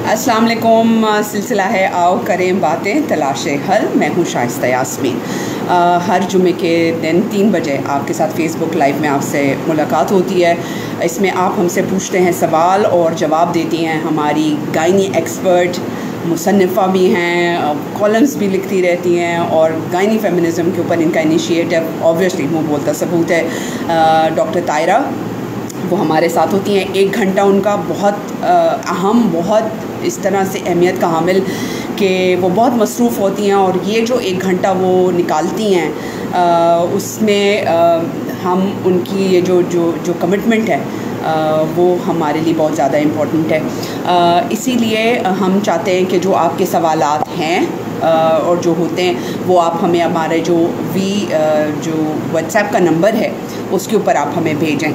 अस्सलाम वालेकुम। सिलसिला है आओ करें बातें तलाशे हल। मैं हूँ शाइस्ता यास्मीन। हर जुमे के दिन 3 बजे आपके साथ फ़ेसबुक लाइव में आपसे मुलाकात होती है। इसमें आप हमसे पूछते हैं सवाल और जवाब देती हैं हमारी गायनी एक्सपर्ट, मुसन्निफ़ा भी हैं, कॉलम्स भी लिखती रहती हैं और गायनी फेमिनिज़म के ऊपर इनका इनिशिएटिव ऑब्वियसली मुँह बोलता सबूत है। डॉक्टर तायरा वो हमारे साथ होती हैं। 1 घंटा उनका बहुत अहम, बहुत इस तरह से अहमियत का हामिल कि वो बहुत मसरूफ़ होती हैं और ये जो 1 घंटा वो निकालती हैं उसमें हम उनकी ये जो कमिटमेंट है वो हमारे लिए बहुत ज़्यादा इम्पोर्टेंट है। इसीलिए हम चाहते हैं कि जो आपके सवालात हैं और जो होते हैं वो आप हमें हमारे जो व्हाट्सएप का नंबर है उसके ऊपर आप हमें भेजें।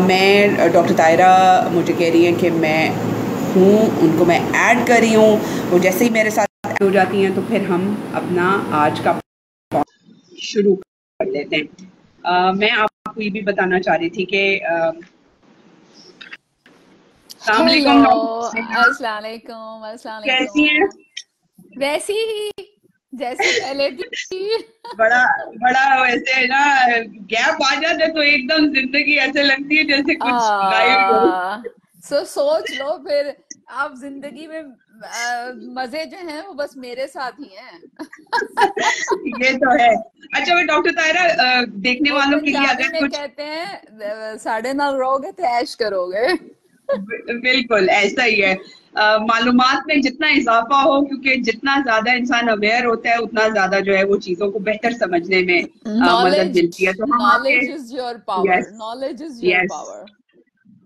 मैं डॉक्टर तायरा मुझे कह रही हैं कि मैं हूँ, उनको मैं ऐड कर रही हूँ। वो जैसे ही मेरे साथ ऐड हो जाती हैं तो फिर हम अपना आज का शुरू कर देते हैं। मैं आपको ये भी बताना चाह रही थी कि हेलो, अस्सलाम वालेकुम। कैसी हैं? वैसी ही जैसी पहले थी। बड़ा वैसे है ना, गैप आ जाता है तो एकदम जिंदगी ऐसे लगती है जैसे कुछ गायब हो। सोच लो फिर आप जिंदगी में मजे जो हैं वो बस मेरे साथ ही हैं। ये तो है। अच्छा, मैं डॉक्टर तायरा देखने वो वालों के लिए पंजाबी अगर में कुछ कहते हैं साढ़े नाल रहोगे तो ऐश करोगे। बिल्कुल ऐसा ही है। मालूमात में जितना इजाफा हो, क्योंकि जितना ज्यादा इंसान अवेयर होता है उतना ज्यादा जो है वो चीजों को बेहतर समझने में मदद नॉलेज मिलती है। तो हम आपके knowledge is your power. Yes knowledge is your yes power.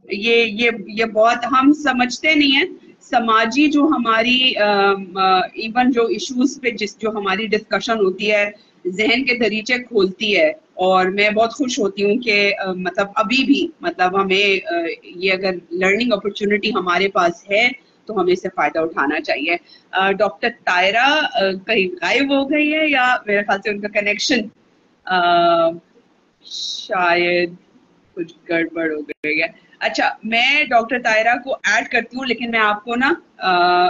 ये बहुत हम समझते नहीं है। समाजी जो हमारी इवन जो इश्यूज पे जो हमारी डिस्कशन होती है जहन के दरीचे खोलती है। और मैं बहुत खुश होती हूँ कि मतलब अभी भी मतलब हमें ये अगर लर्निंग अपॉर्चुनिटी हमारे पास है तो हमें इससे फायदा उठाना चाहिए। डॉक्टर तायरा कहीं गायब हो गई है या मेरे ख्याल से उनका कनेक्शन शायद कुछ गड़बड़ हो गई है। अच्छा, मैं डॉक्टर तायरा को ऐड करती हूँ, लेकिन मैं आपको ना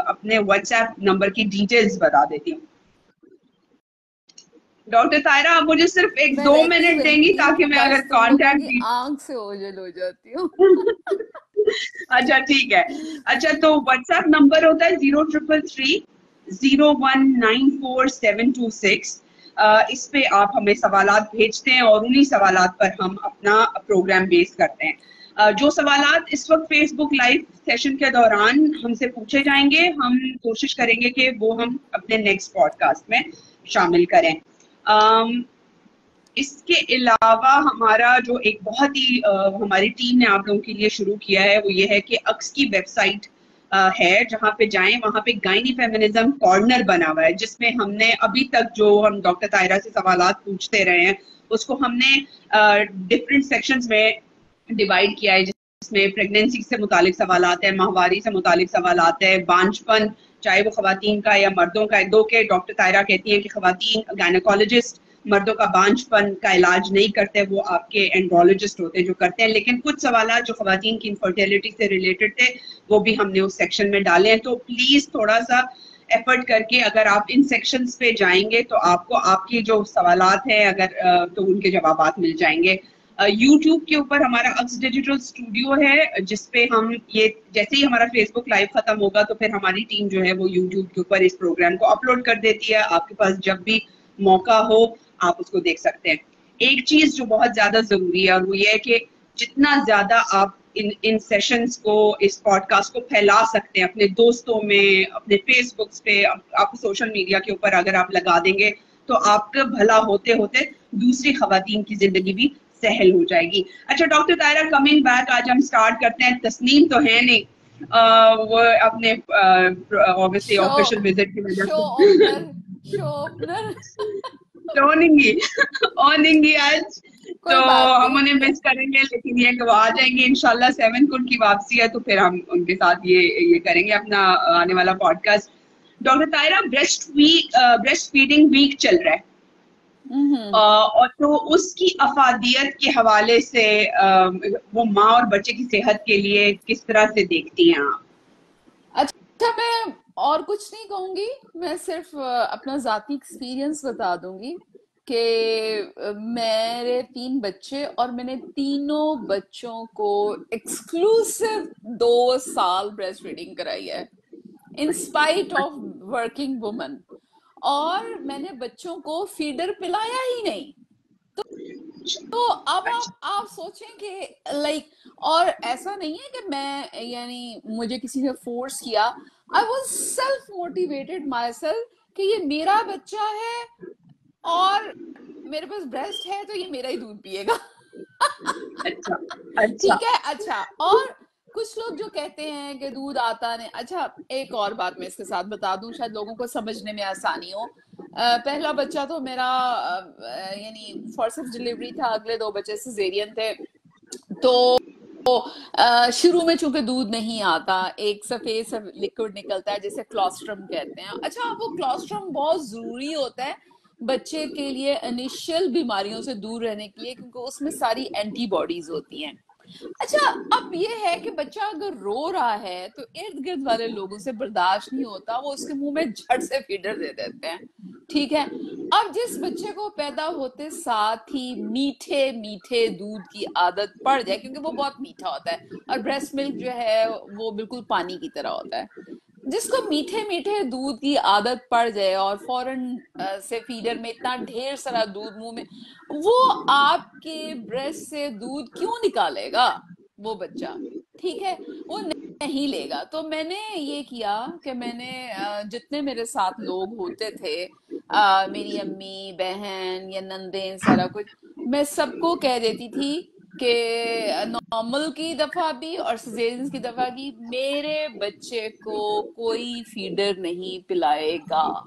अपने व्हाट्सएप नंबर की डिटेल्स बता देती हूँ। डॉक्टर तायरा, आप मुझे सिर्फ मैं 2 रहती मिनट देंगी वही ताकि हूँ, मैं अगर बस तुम लोगों की कांटेक्ट आंख से ओझल हो जाती हूँ। अच्छा ठीक है। अच्छा, तो व्हाट्सएप नंबर होता है 0333019476। इस पे आप हमें सवालात भेजते हैं और उन्हीं सवालात पर हम अपना प्रोग्राम बेस करते हैं। जो सवालात इस वक्त फेसबुक लाइव सेशन के दौरान हमसे पूछे जाएंगे, हम कोशिश करेंगे कि वो हम अपने नेक्स्ट पॉडकास्ट में शामिल करें। इसके अलावा हमारा जो एक बहुत ही हमारी टीम ने आप लोगों के लिए शुरू किया है वो ये है कि अक्स की वेबसाइट है, जहाँ पे जाएं वहाँ पे गायनी फेमिनिज्म कॉर्नर बना हुआ है, जिसमें हमने अभी तक जो हम डॉक्टर तायरा से सवालात पूछते रहे हैं उसको हमने डिफरेंट सेक्शंस में डिवाइड किया है, जिसमें प्रेगनेंसी से मुतालिक सवालात है, माहवारी से मुतालिक सवालात है, बांझपन चाहे वो खवातीन का या मर्दों का है। दो के डॉक्टर तायरा कहती हैं कि खवातीन गायनेकोलॉजिस्ट मर्दों का बांझपन का इलाज नहीं करते, वो आपके एंड्रोलॉजिस्ट होते हैं जो करते हैं। लेकिन कुछ सवाल जो खवातीन की इनफर्टिलिटी से रिलेटेड थे वो भी हमने उस सेक्शन में डाले हैं। तो प्लीज थोड़ा सा एफर्ट करके अगर आप इन सेक्शंस पे जाएंगे तो आपको आपकी जो सवालात हैं अगर तो उनके जवाबात मिल जाएंगे। यूट्यूब के ऊपर हमारा अक्स डिजिटल स्टूडियो है, जिसपे हम ये जैसे ही हमारा फेसबुक लाइव खत्म होगा तो फिर हमारी टीम जो है वो यूट्यूब के ऊपर इस प्रोग्राम को अपलोड कर देती है। आपके पास जब भी मौका हो आप उसको देख सकते हैं। एक चीज जो बहुत ज्यादा जरूरी है और वो ये है कि जितना ज्यादा आप इन सेशंस को, इस पॉडकास्ट को फैला सकते हैं अपने दोस्तों में, अपने फेसबुक पे, आप सोशल मीडिया के ऊपर अगर आप लगा देंगे तो आपका भला होते होते दूसरी खवातीन की जिंदगी भी सहल हो जाएगी। अच्छा डॉक्टर तायरा, कमिंग बैक, आज हम स्टार्ट करते हैं। तस्नीम तो है नहीं, वो अपने ऑब्वियसली शो ऑफिशियल विजिट की वजह शो से ओपनर शो ओपनर। टोनेंगी ऑनेंगी आज, तो कोई बात हम उन्हें नहीं। मिस करेंगे, लेकिन ये कि वो आ जाएंगे इंशाल्लाह। 7 को उनकी वापसी है तो फिर हम उनके साथ ये करेंगे अपना आने वाला podcast. Doctor तायरा, breast feeding week चल रहा है और तो उसकी अफादियत के हवाले से वो माँ और बच्चे की सेहत के लिए किस तरह से देखती हैं आप? अच्छा, मैं और कुछ नहीं कहूंगी, मैं सिर्फ अपना जाती एक्सपीरियंस बता दूंगी कि मेरे 3 बच्चे और मैंने तीनों बच्चों को एक्सक्लूसिव 2 साल ब्रेस्ट फीडिंग कराई है, in spite of working woman. और मैंने बच्चों को फीडर पिलाया ही नहीं। तो अब आप सोचें कि लाइक, और ऐसा नहीं है कि मैं, यानी मुझे किसी ने फोर्स किया, I was self motivated my self कि ये मेरा बच्चा है और मेरे पास ब्रेस्ट है तो ये मेरा ही दूध पिएगा। अच्छा अच्छा। ठीक है। अच्छा, और कुछ लोग जो कहते हैं कि दूध आता नहीं, अच्छा एक और बात मैं इसके साथ बता दूं, शायद लोगों को समझने में आसानी हो। पहला बच्चा तो मेरा यानी फॉरसेप्स डिलीवरी था, अगले 2 बच्चे सिजेरियन थे। तो शुरू में चूंकि दूध नहीं आता, एक सफेद सा लिक्विड निकलता है जिसे क्लोस्ट्रम कहते हैं। अच्छा, वो क्लोस्ट्रम बहुत जरूरी होता है बच्चे के लिए इनिशियल बीमारियों से दूर रहने के लिए, क्योंकि उसमें सारी एंटीबॉडीज होती हैं। अच्छा, अब ये है कि बच्चा अगर रो रहा है तो इर्द गिर्द वाले लोगों से बर्दाश्त नहीं होता, वो उसके मुंह में झट से फीडर दे देते हैं। ठीक है। अब जिस बच्चे को पैदा होते साथ ही मीठे मीठे दूध की आदत पड़ जाए, क्योंकि वो बहुत मीठा होता है और ब्रेस्ट मिल्क जो है वो बिल्कुल पानी की तरह होता है, जिसको मीठे मीठे दूध की आदत पड़ जाए और फौरन से फीडर में इतना ढेर सारा दूध मुंह में, वो आपके ब्रेस्ट से दूध क्यों निकालेगा वो बच्चा? ठीक है, वो नहीं लेगा। तो मैंने ये किया कि मैंने जितने मेरे साथ लोग होते थे, मेरी अम्मी, बहन या नंदें, सारा कुछ, मैं सबको कह देती थी कि नॉर्मल की दफा भी और सिजेरियन की दफा की, मेरे बच्चे को कोई फीडर नहीं पिलाएगा,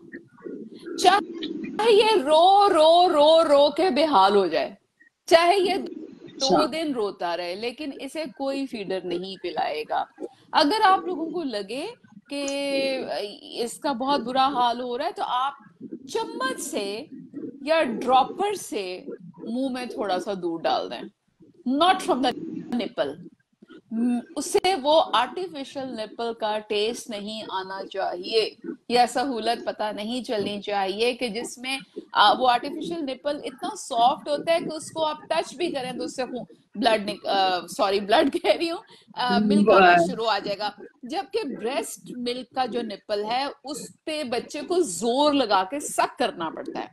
चाहे ये रो रो रो रो के बेहाल हो जाए, चाहे ये अच्छा 2 दिन रोता रहे, लेकिन इसे कोई फीडर नहीं पिलाएगा। अगर आप लोगों को लगे कि इसका बहुत बुरा हाल हो रहा है तो आप चम्मच से या ड्रॉपर से मुंह में थोड़ा सा दूध डाल दें, नॉट फ्रॉम द निपल। उससे वो आर्टिफिशियल निपल का टेस्ट नहीं आना चाहिए, या सहूलत पता नहीं चलनी चाहिए कि जिसमें वो आर्टिफिशियल निपल इतना सॉफ्ट होता है कि उसको आप टच भी करें तो उससे ब्लड, सॉरी ब्लड कह रही हूँ, मिल्क आना शुरू आ जाएगा। जबकि ब्रेस्ट मिल्क का जो निपल है उस पे बच्चे को जोर लगा के सक करना पड़ता है,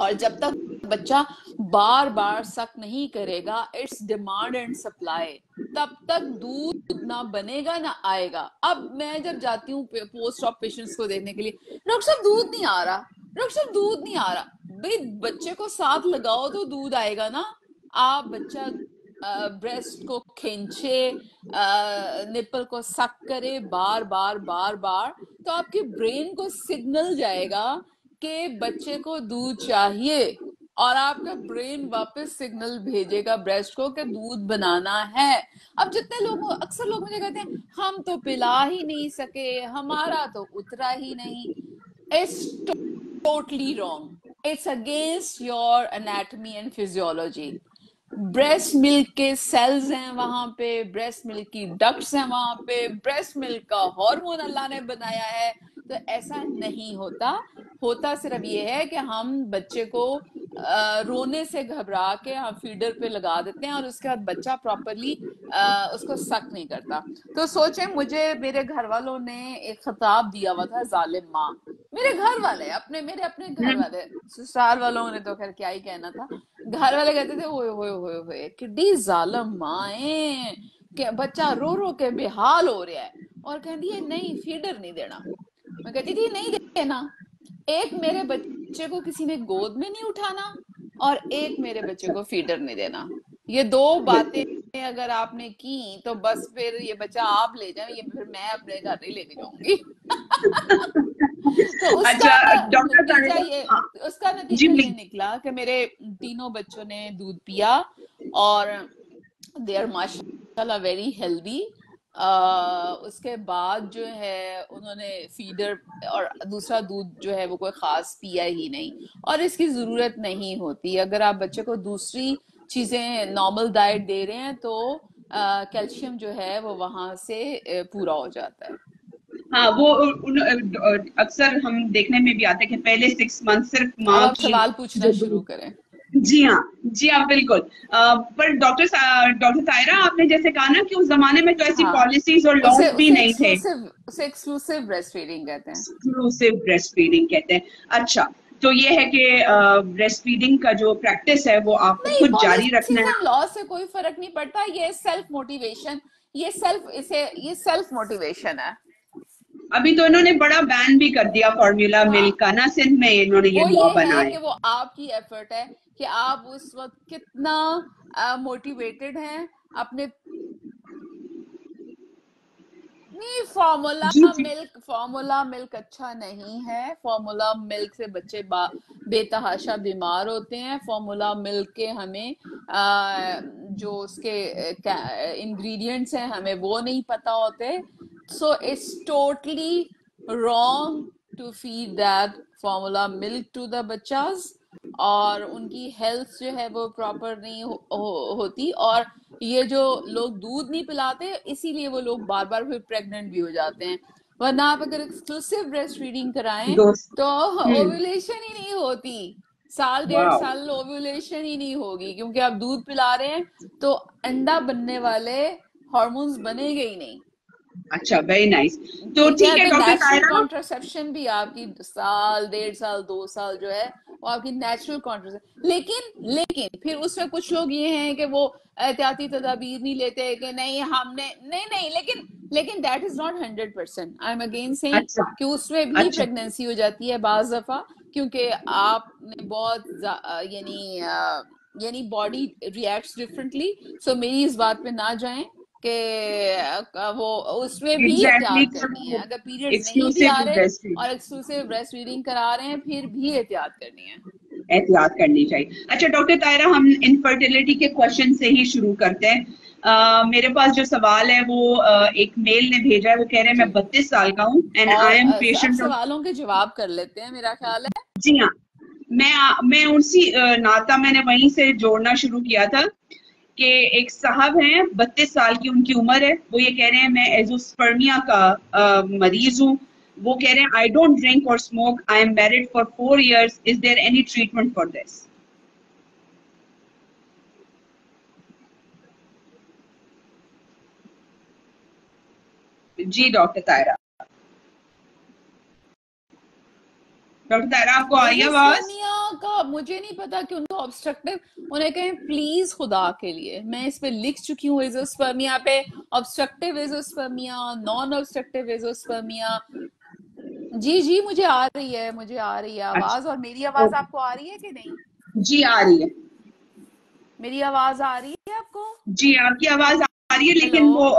और जब तक बच्चा बार बार सक नहीं करेगा, इट्स डिमांड एंड सप्लाई, तब तक दूध ना बनेगा ना आएगा। अब मैं जब जाती हूँ पोस्ट ऑफ पेशेंट्स को देखने के लिए, डॉक्टर साहब दूध नहीं आ रहा, डॉक्टर साहब दूध नहीं आ रहा। भाई बच्चे को साथ लगाओ तो दूध आएगा ना। आप बच्चा ब्रेस्ट को खींचे, निपल को सक करे बार बार बार बार, तो आपके ब्रेन को सिग्नल जाएगा कि बच्चे को दूध चाहिए, और आपका ब्रेन वापस सिग्नल भेजेगा ब्रेस्ट को कि दूध बनाना है। अब जितने लोग, अक्सर लोग मुझे कहते हैं हम तो पिला ही नहीं सके, हमारा तो उतरा ही नहीं। It's totally wrong, it's against your anatomy and physiology. Breast milk के सेल्स हैं वहां पे, ब्रेस्ट मिल्क की डक्ट्स हैं वहां पे, ब्रेस्ट मिल्क का हार्मोन अल्लाह ने बनाया है। तो ऐसा नहीं होता, होता सिर्फ ये है कि हम बच्चे को रोने से घबरा के हम फीडर पे लगा देते हैं और उसके बाद बच्चा प्रॉपरली उसको सक नहीं करता। तो सोचें, मुझे मेरे घर वालों ने एक खिताब दिया हुआ था, जालिम माँ। मेरे घर वाले, मेरे अपने घर वाले, ससुराल वालों ने तो खैर क्या ही कहना था, घर वाले कहते थे ओए होए होए होए किड्डी जालिम माए, कि बच्चा रो रो के बेहाल हो रहा है, और कहती है नहीं फीडर नहीं देना। मैं कहती थी नहीं देना, एक मेरे बच्चे को किसी ने गोद में नहीं उठाना, और एक मेरे बच्चे को फीडर नहीं देना। ये 2 बातें अगर आपने की तो बस फिर ये बच्चा आप ले जाए, ये फिर मैं अपने घर नहीं लेके जाऊंगी। तो अच्छा डॉक्टर नतीजा तानिया, ये हाँ उसका जी नतीजा ये प्लीज। निकला कि मेरे तीनों बच्चों ने दूध पिया, और दे आर माशाल्लाह वेरी हेल्दी। उसके बाद जो है उन्होंने फीडर और दूसरा दूध जो है वो कोई खास पिया ही नहीं, और इसकी जरूरत नहीं होती। अगर आप बच्चे को दूसरी चीजें नॉर्मल डाइट दे रहे हैं तो कैल्शियम जो है वो वहां से पूरा हो जाता है। हाँ वो अक्सर हम देखने में भी आते हैं कि पहले 6 मंथ सिर्फ अब माँ आप की सवाल पूछना जो, शुरू करें। जी हाँ, जी हाँ, बिल्कुल। पर डॉक्टर तायरा, आपने जैसे कहा ना कि उस जमाने में तो ऐसी हाँ, पॉलिसीज और उसे लॉज भी नहीं थे। उसे एक्सक्लूसिव ब्रेस्ट फीडिंग कहते हैं। एक्सक्लूसिव ब्रेस्ट फीडिंग कहते हैं। अच्छा, तो ये है कि ब्रेस्ट फीडिंग का जो प्रैक्टिस है वो आपको नहीं, खुद जारी रखना पॉलिसीज है। एंड लॉ से कोई फर्क नहीं पड़ता, ये सेल्फ मोटिवेशन, ये सेल्फ मोटिवेशन है। अभी तो इन्होंने बड़ा बैन भी कर दिया फॉर्मूला हाँ, मिल्क का ना, सिंध में इन्होंने ये वो लॉ ये है बनाए। कि वो आपकी एफर्ट है कि आप उस वक्त कितना मोटिवेटेड हैं अपने। नहीं, जी जी। फॉर्मूला मिल्क अच्छा नहीं है। फॉर्मूला मिल्क से बच्चे बेतहाशा बीमार होते हैं। फॉर्मूला मिल्क के हमें जो उसके इंग्रेडिएंट्स हैं हमें वो नहीं पता होते। So it's totally wrong to feed that formula milk to the बच्चास, और उनकी हेल्थ जो है वो प्रॉपर नहीं होती। और ये जो लोग दूध नहीं पिलाते, इसीलिए वो लोग बार बार फिर प्रेग्नेंट भी हो जाते हैं। वरना आप अगर एक्सक्लूसिव ब्रेस्ट फीडिंग कराएं दोस्त। तो हम्म। ओव्यूलेशन ही नहीं होती। साल डेढ़ वाह। साल ओव्यूलेशन ही नहीं होगी, क्योंकि आप दूध पिला रहे हैं तो अंडा बनने वाले हार्मोन्स बनेंगे ही नहीं। अच्छा, वेरी नाइस। तो ठीक है, ठीक है तो डॉक्टर नेचुरल तायरा। कॉन्ट्रासेप्शन भी आपकी साल डेढ़ साल 2 साल जो है वो आपकी नेचुरल कॉन्ट्रासेप्शन। लेकिन फिर उसमें कुछ लोग ये हैं कि वो एहतियाती तदाबीर नहीं लेते कि नहीं हमने नहीं नहीं, लेकिन that is not 100%। I am again saying अच्छा। कि उसमें भी अच्छा। प्रेगनेंसी हो जाती है बाज दफा, क्योंकि आपने बहुत यानी बॉडी रिएक्ट्स डिफरेंटली। सो मेरी इस बात पे ना जाएं कि वो उसमें भी एग्जैक्टली एहतियात करनी है। अगर पीरियड्स नहीं भी आ एक्सक्लूसिव रहे ब्रेस्ट और एक्सक्लूसिव ब्रेस्ट फीडिंग करा रहे हैं, फिर भी एहतियात करनी है। एहतियात करनी चाहिए। अच्छा डॉक्टर तायरा, हम इनफर्टिलिटी के क्वेश्चन से ही शुरू करते हैं। मेरे पास जो सवाल है वो एक मेल ने भेजा है। वो कह रहे हैं जी, मैं 32 साल का हूँ एंड और आई एम सब पेशेंट ऑफ। सवालों के जवाब कर लेते हैं मेरा ख्याल है। जी हाँ। मैं उसी नाता मैंने वहीं से जोड़ना शुरू किया था कि एक साहब हैं, 32 साल की उनकी उम्र है। वो ये कह रहे हैं मैं एजोस्पर्मिया का मरीज हूँ। वो कह रहे हैं आई डोंट ड्रिंक और smoke, I am married for 4 years, is there any treatment for this? जी डॉक्टर तायरा। डॉक्टर तायरा, आपको आ रही है आवाज? एजोस्पर्मिया का मुझे नहीं पता कि उनको ऑब्स्ट्रक्टिव, उन्हें कहें प्लीज खुदा के लिए। मैं इस पे लिख चुकी हूँ एजोस्पर्मिया पे, obstructive azoospermia, non obstructive azoospermia. जी जी, मुझे आ रही है आवाज। अच्छा। और मेरी आवाज ओके। आपको आ रही है कि नहीं? जी आ रही है। मेरी आवाज आ रही है आपको? जी आपकी आवाज आ रही है, हेलो, लेकिन वो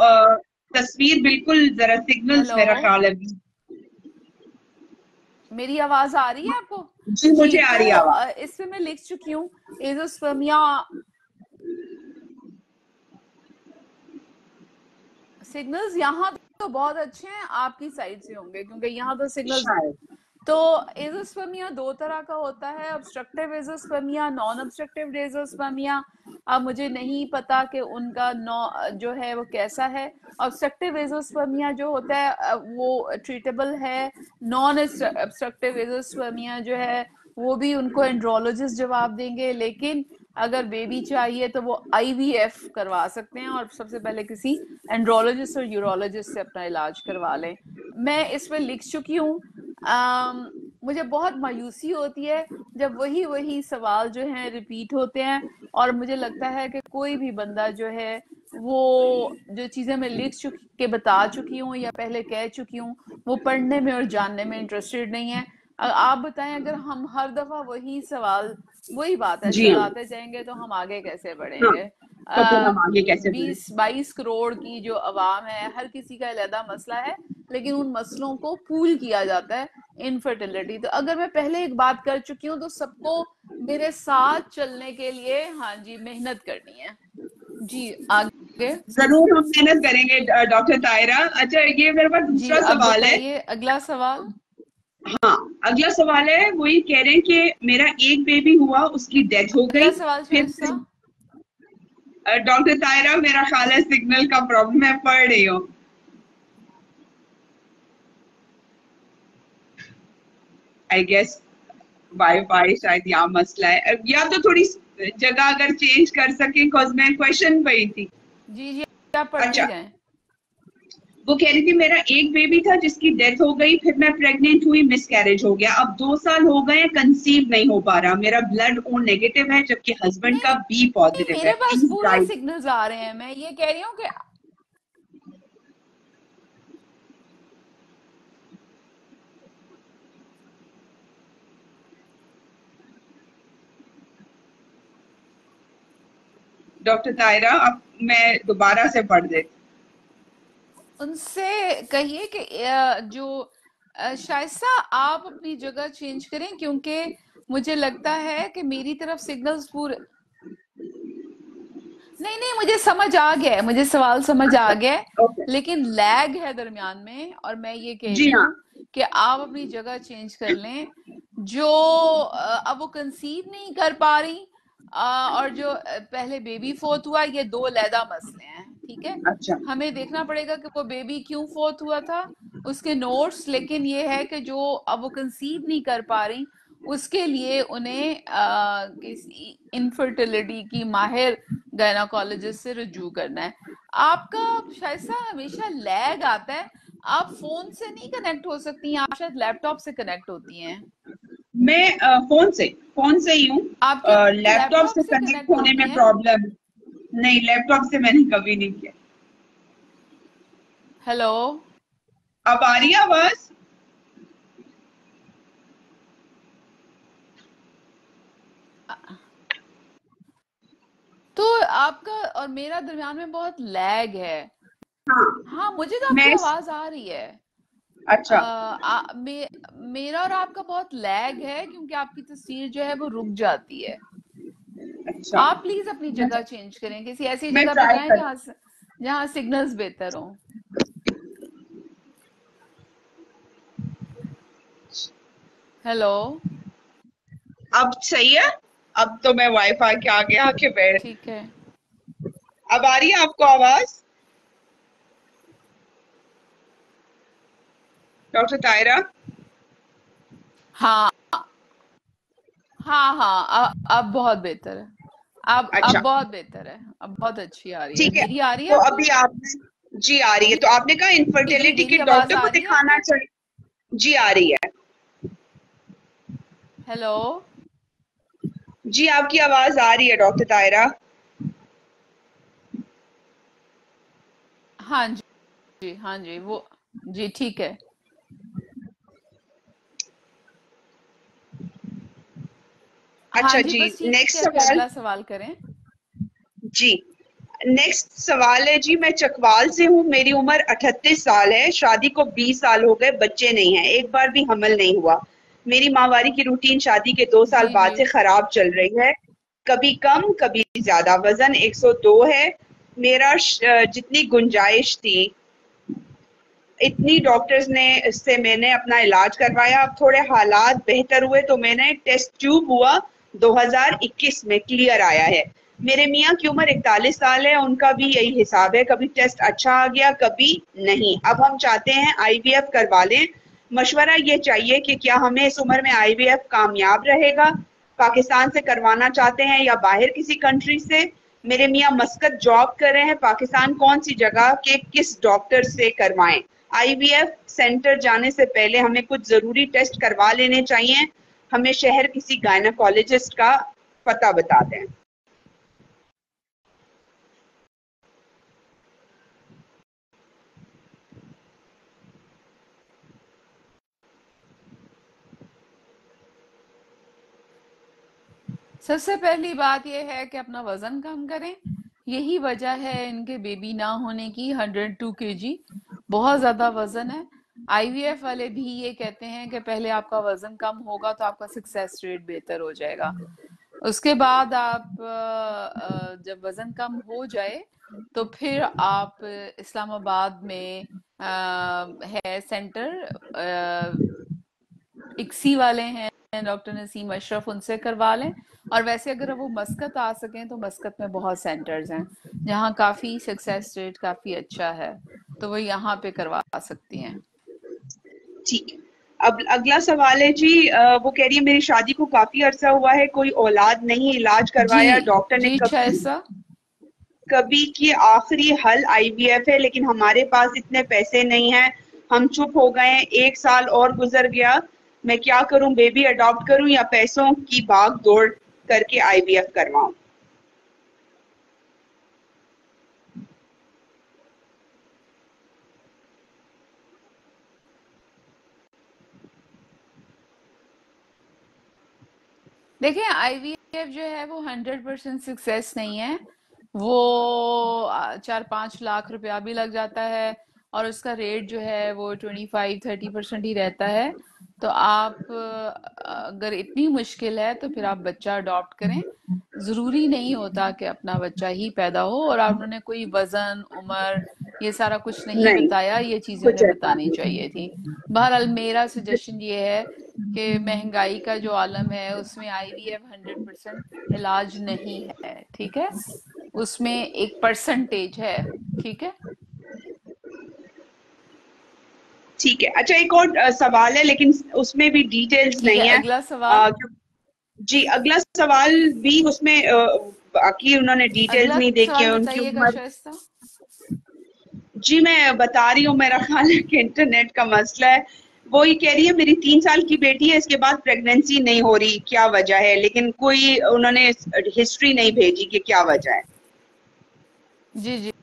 तस्वीर बिल्कुल जरा सिग्नल्स हेलो, मेरा ख्याल है। मेरी आवाज आ रही है आपको? जी जी, मुझे आ तो रही है आवाज। इस पे मैं लिख चुकी हूँ एजोस्पर्मिया। सिग्नल्स यहाँ तो बहुत अच्छे हैं, आपकी साइड से होंगे क्योंकि यहाँ तो सिग्नल्स। शायद। तो एजोस्पर्मिया दो तरह का होता है, obstructive azoospermia, non obstructive azoospermia. अब मुझे नहीं पता कि उनका जो है वो कैसा है। ऑब्स्ट्रक्टिव एजोस्पर्मिया जो होता है वो ट्रीटेबल है। नॉन ऑब्स्ट्रक्टिव एजोस्पर्मिया जो है वो भी उनको एंड्रोलॉजिस्ट जवाब देंगे, लेकिन अगर बेबी चाहिए तो वो आईवीएफ करवा सकते हैं, और सबसे पहले किसी एंड्रोलॉजिस्ट और यूरोलॉजिस्ट से अपना इलाज करवा लें। मैं इसमें लिख चुकी हूँ। मुझे बहुत मायूसी होती है जब वही सवाल जो है रिपीट होते हैं, और मुझे लगता है कि कोई भी बंदा जो है वो जो चीजें मैं लिख चुकी के बता चुकी हूँ या पहले कह चुकी हूँ वो पढ़ने में और जानने में इंटरेस्टेड नहीं है। आप बताएं, अगर हम हर दफा वही सवाल वही बात है जी हाँ। चलाते जाएंगे तो हम आगे कैसे हाँ, बढ़ेंगे? तो फिर हम आगे कैसे बढ़े? 20-22 करोड़ की जो अवाम है, हर किसी का अलग मसला है, लेकिन उन मसलों को पूल किया जाता है इनफर्टिलिटी। तो अगर मैं पहले एक बात कर चुकी हूँ तो सबको मेरे साथ चलने के लिए, हाँ जी, मेहनत करनी है। जी आगे। जरूर हम मेहनत करेंगे डॉक्टर तायरा। अच्छा, ये मेरे पास जी दूसरा अब सवाल है। बताइए अगला सवाल। हाँ, अगला सवाल है। वो ये कह रहे हैं कि मेरा एक बेबी हुआ, उसकी डेथ हो अगला गई। सवाल फिर शाइस्ता। डॉक्टर तायरा, मेरा ख्याल है सिग्नल का प्रॉब्लम है, पढ़ रही हूँ। आई गेस वाईफाई शायद यहाँ मसला है, या तो थोड़ी जगह अगर चेंज कर सके, बिकॉज मैं क्वेश्चन पढ़ी थी। जी जी, आप पढ़ती अच्छा, रहें। वो कह रही थी मेरा एक बेबी था जिसकी डेथ हो गई, फिर मैं प्रेग्नेंट हुई, मिसकैरेज हो गया, अब 2 साल हो गए, कंसीव नहीं हो पा रहा, मेरा ब्लड ओ नेगेटिव है जबकि हस्बैंड नहीं का बी नहीं, पॉजिटिव है, मेरे पास प्लीज पूरे गाइड। सिग्नल्स आ रहे हैं। मैं ये कह रही हूँ कि डॉक्टर तायरा, अब मैं दोबारा से पढ़ देती। उनसे कहिए कि जो शाइस्ता, आप अपनी जगह चेंज करें, क्योंकि मुझे लगता है कि मेरी तरफ सिग्नल्स पूरे। नहीं नहीं, मुझे समझ आ गया है, मुझे सवाल समझ आ गया है, ओके। लेकिन लैग है दरमियान में, और मैं ये कह जी रही हाँ। हूँ कि आप अपनी जगह चेंज कर लें। जो अब वो कंसीव नहीं कर पा रही, और जो पहले बेबी फोर्थ हुआ, ये दो अलहदा मसले हैं, ठीक है। अच्छा। हमें देखना पड़ेगा कि वो बेबी क्यों फोर्थ हुआ था, उसके नोट्स, लेकिन ये है कि जो अब वो कंसीव नहीं कर पा रही, उसके लिए उन्हें किसी इनफर्टिलिटी की माहिर गायनाकोलॉजिस्ट से रुजू करना है। आपका शायद सा हमेशा लैग आता है, आप फोन से नहीं कनेक्ट हो सकती हैं, आप शायद लैपटॉप से कनेक्ट होती हैं। मैं फोन से ही हूँ। आप क्या लैपटॉप लैपटॉप से से कनेक्ट कनेक्ट होने होती में हैं? प्रॉब्लम। नहीं, लैपटॉप से मैंने कभी नहीं किया। हेलो। अब आ रही है आवाज? तो आपका और मेरा दरमियान में बहुत लैग है। हाँ। हाँ, मुझे तो आपकी मैं आवाज आ रही है। अच्छा। मेरा और आपका बहुत लैग है, क्योंकि आपकी तस्वीर जो है वो रुक जाती है। अच्छा, आप प्लीज अपनी मैं जगह चेंज करें, किसी ऐसी मैं जगह पे ट्राई जाएं कर। जहाँ सिग्नल्स बेहतर हों। हेलो। अब सही है? अब तो मैं वाईफाई के आगे आके बैठ। ठीक है। अब आ रही है आपको आवाज, डॉक्टर तायरा? हाँ हाँ हाँ, अब बहुत बेहतर है। अब अच्छा, बहुत बेहतर है, अब बहुत अच्छी आ रही है। ठीक है। मेरी आ रही है तो आपको? अभी आपने, जी आ रही है, जी तो आपने कहा जी, इनफर्टिलिटी के मेरी आवाज डॉक्टर आ को रही है दिखाना आपको? चाहिए। जी आ रही है। हेलो। जी आपकी आवाज आ रही है डॉक्टर तायरा। हाँ जी, हाँ जी, वो जी ठीक है। हाँ अच्छा जी, जी, बस ठीक नेक्स्ट है, फिर सवाल। अगला सवाल करें। जी, नेक्स्ट सवाल है जी, मैं चकवाल से हूँ, मेरी उम्र 38 साल है, शादी को 20 साल हो गए, बच्चे नहीं हैं, एक बार भी हमल नहीं हुआ। मेरी माहवारी की रूटीन शादी के 2 साल जी बाद जी। से खराब चल रही है, कभी कम कभी ज्यादा। वजन 102 है। मेरा जितनी गुंजाइश थी इतनी डॉक्टर्स ने इससे मैंने अपना इलाज करवाया, अब थोड़े हालात बेहतर हुए तो मैंने टेस्ट ट्यूब हुआ, 2021 में क्लियर आया है। मेरे मियाँ की उम्र 41 साल है, उनका भी यही हिसाब है, कभी टेस्ट अच्छा आ गया कभी नहीं। अब हम चाहते हैं आईवीएफ करवा लें। मशवरा ये चाहिए कि क्या हमें इस उम्र में आईवीएफ कामयाब रहेगा, पाकिस्तान से करवाना चाहते हैं या बाहर किसी कंट्री से। मेरे मियाँ मस्कत जॉब कर रहे हैं, पाकिस्तान कौन सी जगह के किस डॉक्टर से करवाएं। आईवीएफ सेंटर जाने से पहले हमें कुछ जरूरी टेस्ट करवा लेने चाहिए, हमें शहर किसी गायनाकोलॉजिस्ट का पता बता दें। सबसे पहली बात यह है कि अपना वजन कम करें। यही वजह है इनके बेबी ना होने की, 102 kg बहुत ज्यादा वजन है। आईवीएफ वाले भी ये कहते हैं कि पहले आपका वजन कम होगा तो आपका सक्सेस रेट बेहतर हो जाएगा। उसके बाद आप जब वजन कम हो जाए तो फिर आप इस्लामाबाद में है सेंटर, इक्सी वाले हैं डॉक्टर नसीम अशरफ, उनसे करवा लें। और वैसे अगर वो मस्कत आ सकें तो मस्कत में बहुत सेंटर्स हैं जहाँ काफी सक्सेस रेट काफी अच्छा है, तो वो यहाँ पे करवा सकती हैं। ठीक है। अब अगला सवाल है जी, वो कह रही है मेरी शादी को काफी अरसा हुआ है, कोई औलाद नहीं, इलाज जी करवाया, डॉक्टर ने जी कभी शाइस्ता। कभी कि आखिरी हल आईवीएफ है, लेकिन हमारे पास इतने पैसे नहीं हैं, हम चुप हो गए हैं, 1 साल और गुजर गया, मैं क्या करूं, बेबी अडॉप्ट करूं या पैसों की भाग दौड़ करके आईवीएफ करवाऊं? देखिए आईवीएफ जो है वो 100% सक्सेस नहीं है। वो 4-5 लाख रुपया भी लग जाता है और उसका रेट जो है वो 25-30% ही रहता है। तो आप अगर इतनी मुश्किल है तो फिर आप बच्चा अडॉप्ट करें। जरूरी नहीं होता कि अपना बच्चा ही पैदा हो। और उन्होंने कोई वजन उम्र ये सारा कुछ नहीं नहीं, बताया, ये चीजें कुछ उन्हें ऐसा बतानी नहीं। चाहिए थी। बहरहाल मेरा सजेशन ये है कि महंगाई का जो आलम है उसमें आईवीएफ 100% इलाज नहीं है, ठीक है। उसमें एक परसेंटेज है, ठीक है। ठीक है, अच्छा एक और सवाल है, लेकिन उसमें भी डिटेल्स ठीक है, नहीं है। अगला सवाल। जी अगला सवाल भी उसमें बाकी उन्होंने डिटेल्स अगला नहीं देखी सवाल है उनकी बताइएगा उम्र। शाइस्ता। जी मैं बता रही हूँ, मेरा ख्याल है कि इंटरनेट का मसला है। वो ये कह रही है मेरी 3 साल की बेटी है, इसके बाद प्रेगनेंसी नहीं हो रही, क्या वजह है, लेकिन कोई उन्होंने हिस्ट्री नहीं भेजी कि क्या वजह है। जी जी।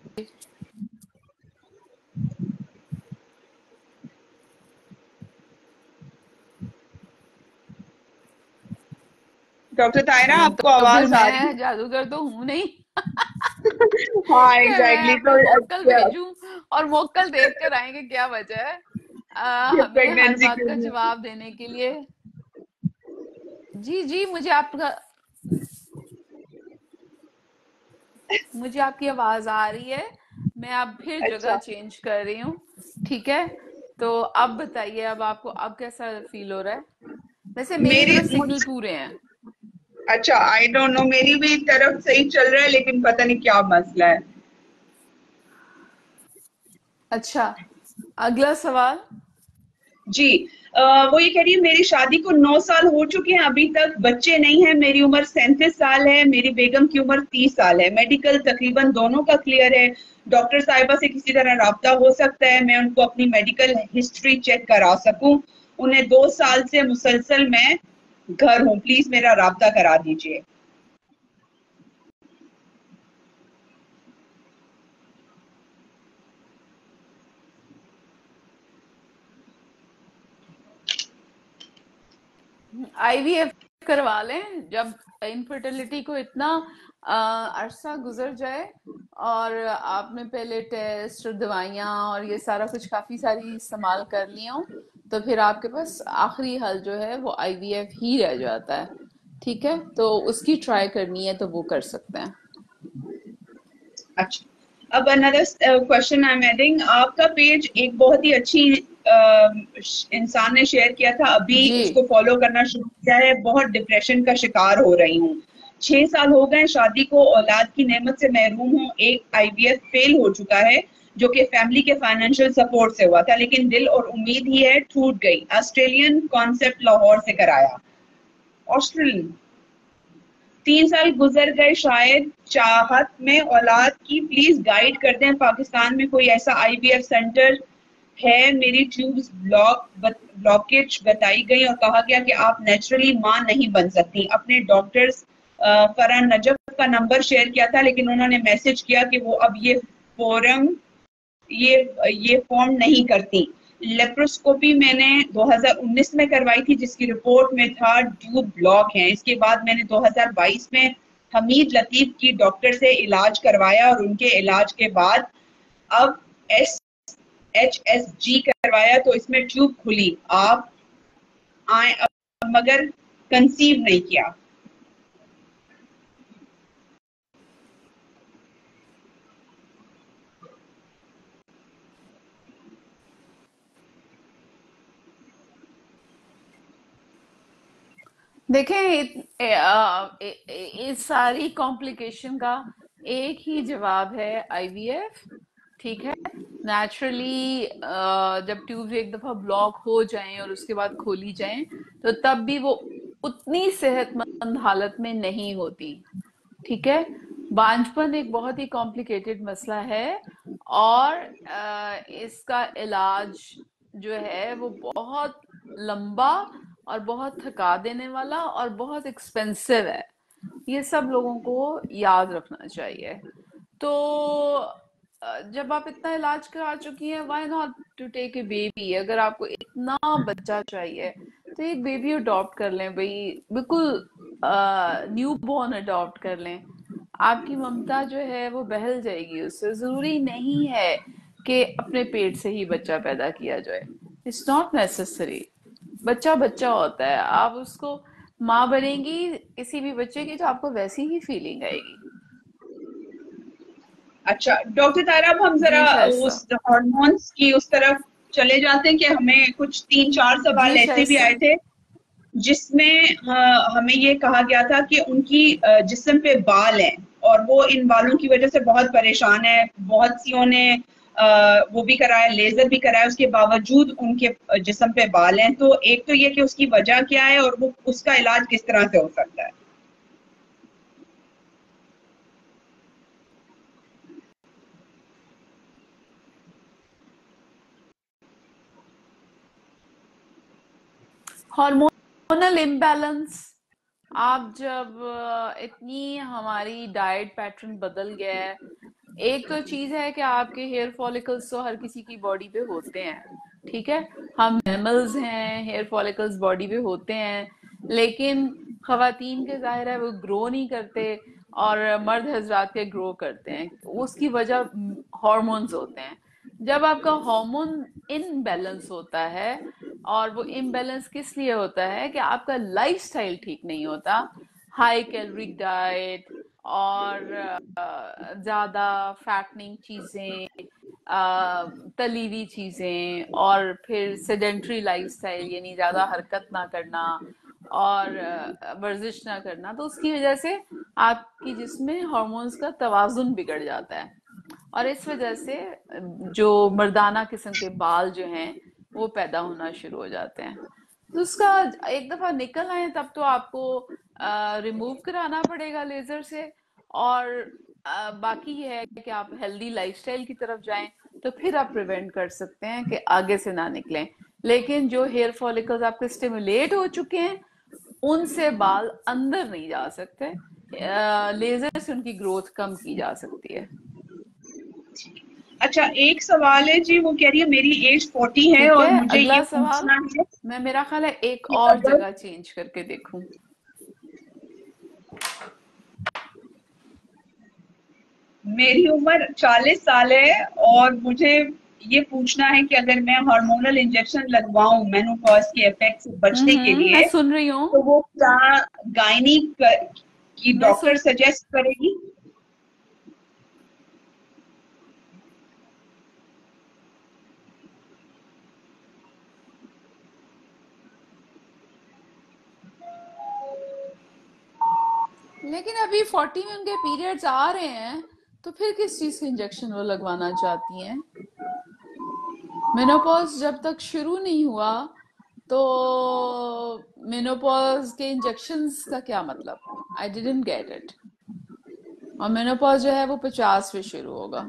डॉक्टर तायरा आपको तो फिर आवाज आ रही मैं जादूगर तो हूं नहीं है? हाँ कि मैं एग्जैक्टली, अपना तो मोक्कल भेजूं और मोक्कल देख कर आएंगे क्या वजह है। हमें हर प्रेगनेंसी बात क्यों का नहीं? जवाब देने के लिए। जी जी, मुझे आपकी आवाज आ रही है। मैं अब फिर जगह अच्छा, चेंज कर रही हूँ, ठीक है। तो अब बताइए, अब आपको अब कैसा फील हो रहा है? वैसे मेरी मेरी तरफ सिग्नल मुझ पूरे हैं। अच्छा आई डोंट नो, मेरी भी तरफ सही चल रहा है, लेकिन पता नहीं क्या मसला है। अच्छा, अगला सवाल। जी वो ये कह रही है मेरी शादी को 9 साल हो चुके हैं, अभी तक बच्चे नहीं हैं, मेरी उम्र 37 साल है, मेरी बेगम की उम्र 30 साल है, मेडिकल तकरीबन दोनों का क्लियर है, डॉक्टर साहिबा से किसी तरह राब्ता हो सकता है, मैं उनको अपनी मेडिकल हिस्ट्री चेक करा सकूं, उन्हें 2 साल से मुसलसल मैं घर हूँ, प्लीज मेरा राब्ता करा दीजिए। आईवीएफ करवा लें जब इनफर्टिलिटी को इतना अरसा गुजर जाए और आपने पहले टेस्ट और दवाइयाँ और ये सारा कुछ काफी सारी इस्तेमाल कर लिया हो, तो फिर आपके पास आखिरी हल जो है वो आईवीएफ ही रह जाता है, ठीक है। तो उसकी ट्राई करनी है तो वो कर सकते हैं। अच्छा, अब another question I am adding, आपका पेज एक बहुत ही अच्छी इंसान ने शेयर किया था, अभी जी उसको फॉलो करना शुरू किया है, बहुत डिप्रेशन का शिकार हो रही हूँ, 6 साल हो गए शादी को, औलाद की नेमत से महरूम हूँ, एक आईवीएफ फेल हो चुका है जो कि फैमिली के फाइनेंशियल सपोर्ट से हुआ था, लेकिन दिल और उम्मीद ही है टूट गई, ऑस्ट्रेलियन कॉन्सेप्ट लाहौर से कराया। ऑस्ट्रेलियन, 3 साल गुजर गए शायद, चाहत में औलाद की, प्लीज गाइड कर दें, पाकिस्तान में कोई ऐसा आईवीएफ सेंटर है, मेरी ट्यूब्स ब्लॉकेज बताई गई और कहा गया कि आप नेचुरली मां नहीं बन सकती, अपने डॉक्टर्स फरहान नजफ का नंबर शेयर किया था, लेकिन उन्होंने मैसेज किया कि वो अब फोरम ये ये फॉर्म नहीं करती। लेप्रोस्कोपी मैंने 2019 में करवाई थी जिसकी रिपोर्ट में था ट्यूब ब्लॉक है, इसके बाद मैंने 2022 में हमीद लतीफ की डॉक्टर से इलाज करवाया और उनके इलाज के बाद अब HSG करवाया तो इसमें ट्यूब खुली, आप आए मगर कंसीव नहीं किया। देखें, इस सारी कॉम्प्लिकेशन का एक ही जवाब है, आईवीएफ, ठीक है। नेचुरली जब ट्यूब एक दफा ब्लॉक हो जाएं और उसके बाद खोली जाएं तो तब भी वो उतनी सेहतमंद हालत में नहीं होती। ठीक है। बांझपन एक बहुत ही कॉम्प्लिकेटेड मसला है और इसका इलाज जो है वो बहुत लंबा और बहुत थका देने वाला और बहुत एक्सपेंसिव है। ये सब लोगों को याद रखना चाहिए। तो जब आप इतना इलाज करा चुकी हैं, why not to take a baby. अगर आपको इतना बच्चा चाहिए तो एक बेबी अडॉप्ट कर लें भाई, बिल्कुल न्यू बॉर्न अडॉप्ट कर लें। आपकी ममता जो है वो बहल जाएगी उससे। जरूरी नहीं है कि अपने पेट से ही बच्चा पैदा किया जाए। It's not necessary. बच्चा बच्चा होता है, आप उसको माँ बनेंगी किसी भी बच्चे की तो आपको वैसी ही फीलिंग आएगी। अच्छा डॉक्टर तारा, अब हम जरा जी शाइस्ता। उस हॉर्मोन्स की उस तरफ चले जाते हैं कि हमें कुछ 3-4 सवाल जी ऐसे भी शाइस्ता। आए थे जिसमें हमें ये कहा गया था कि उनकी जिस्म पे बाल हैं और वो इन बालों की वजह से बहुत परेशान है। बहुत सियों ने वो भी कराया, लेजर भी कराया, उसके बावजूद उनके जिस्म पे बाल हैं। तो एक तो ये कि उसकी वजह क्या है और वो उसका इलाज किस तरह से हो सकता है? Hormonal imbalance. आप जब इतनी हमारी डाइट पैटर्न बदल गया है। एक तो चीज है कि आपके हेयर फॉलिकल्स तो हर किसी की बॉडी पे होते हैं। ठीक है। हम मैमल्स हैं, हेयर फॉलिकल्स बॉडी पे होते हैं, लेकिन खवातीन के जाहिर है वो ग्रो नहीं करते और मर्द हजरात के ग्रो करते हैं। उसकी वजह हॉर्मोन्स होते हैं। जब आपका हार्मोन इनबैलेंस होता है, और वो इम्बैलेंस किस लिए होता है कि आपका लाइफस्टाइल ठीक नहीं होता। हाई कैलोरिक डाइट और ज्यादा फैटनिंग चीजें, तली हुई चीजें, और फिर सेडेंट्री लाइफस्टाइल यानी ज्यादा हरकत ना करना और वर्जिश ना करना, तो उसकी वजह से आपकी जिस्म में हार्मोन्स का तवाजुन बिगड़ जाता है। और इस वजह से जो मर्दाना किस्म के बाल जो हैं वो पैदा होना शुरू हो जाते हैं। तो उसका एक दफा निकल आए तब तो आपको रिमूव कराना पड़ेगा लेजर से। और बाकी ये है कि आप हेल्दी लाइफस्टाइल की तरफ जाएं तो फिर आप प्रिवेंट कर सकते हैं कि आगे से ना निकलें। लेकिन जो हेयर फॉलिकल्स आपके स्टिमुलेट हो चुके हैं उनसे बाल अंदर नहीं जा सकते। लेजर से उनकी ग्रोथ कम की जा सकती है। अच्छा एक सवाल है जी, वो कह रही है मेरी एज 40 है ठीक और है। मुझे ये अगला सवाल। पूछना है मैं मेरा ख्याल है एक कि और अगर जगह चेंज करके देखूं। मेरी उम्र 40 साल है और मुझे ये पूछना है कि अगर मैं हार्मोनल इंजेक्शन लगवाऊं मेनोपॉज के इफेक्ट से बचने के मैं लिए, सुन रही हूँ। तो वो क्या गायनी की मैं डॉक्टर सुन सजेस्ट करेगी? लेकिन अभी 40 में उनके पीरियड्स आ रहे हैं, तो फिर किस चीज के इंजेक्शन वो लगवाना चाहती हैं? मेनोपॉज जब तक शुरू नहीं हुआ तो मेनोपॉज के इंजेक्शंस का क्या मतलब? I didn't get it. और मेनोपॉज जो है वो 50 में शुरू होगा।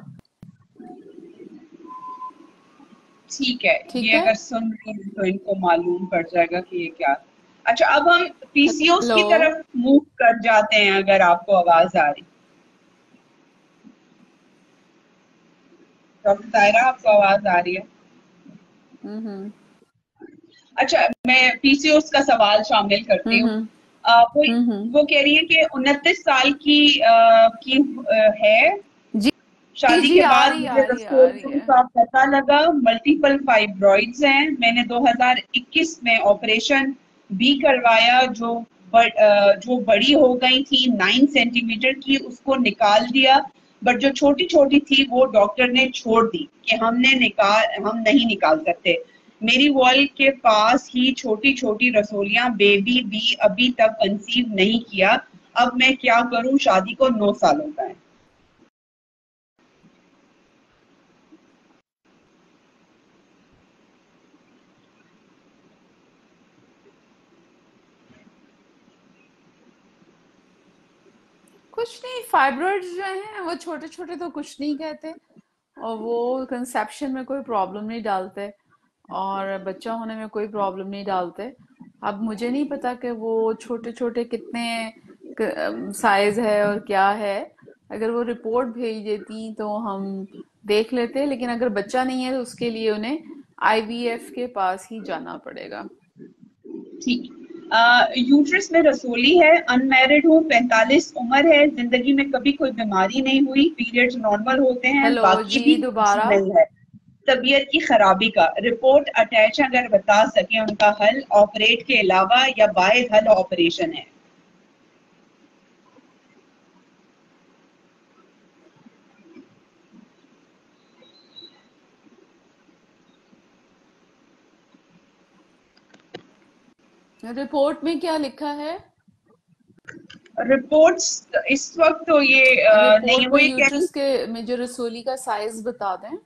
ठीक है, ठीक ये है। अगर सुन रही हैं तो इनको मालूम पड़ जाएगा कि ये क्या। अच्छा अब हम पीसीओएस हेलो। की तरफ मूव कर जाते हैं, अगर आपको आवाज आ रही। डॉक्टर तायरा, आपको आवाज आ रही है? हम्म। अच्छा मैं पीसीओएस का सवाल शामिल करती हूँ। हम्म। वो हम्म। वो कह रही है कि 29 साल की है। जी शादी जी, के आ बाद रही है मुझे आ रही है आ रही रसोलिन है। का पता लगा, मल्टीपल फाइब्रॉइड्स हैं। मैंने 2021 में ऑपरेशन भी करवाया, जो बड़ी हो गई थी 9 सेंटीमीटर की, उसको निकाल दिया। बट जो छोटी छोटी थी वो डॉक्टर ने छोड़ दी कि हम नहीं निकाल सकते। मेरी वॉल के पास ही छोटी छोटी रसोलियां, बेबी भी अभी तक कंसीव नहीं किया। अब मैं क्या करूं? शादी को 9 साल हो गए। कुछ नहीं, फाइब्रॉइड्स जो हैं वो छोटे छोटे तो कुछ नहीं कहते, और वो कंसेप्शन में कोई प्रॉब्लम नहीं डालते, और बच्चा होने में कोई प्रॉब्लम नहीं डालते। अब मुझे नहीं पता कि वो छोटे छोटे कितने साइज है और क्या है। अगर वो रिपोर्ट भेज देती तो हम देख लेते, लेकिन अगर बच्चा नहीं है तो उसके लिए उन्हें आईवीएफ के पास ही जाना पड़ेगा। ठीक। यूट्रस में रसोली है, अनमैरिड हूँ, 45 उम्र है, जिंदगी में कभी कोई बीमारी नहीं हुई, पीरियड्स नॉर्मल होते हैं, हेलो बाकी जी, भी कुछ दोबारा। नहीं है। तबीयत की खराबी का रिपोर्ट अटैच अगर बता सके, उनका हल ऑपरेट के अलावा या बायद हल ऑपरेशन है। रिपोर्ट में क्या लिखा है? रिपोर्ट्स इस वक्त तो ये नहीं है, रिपोर्ट वो में ये कह रही, यूट्रस के में जो रसोली का साइज बता दें।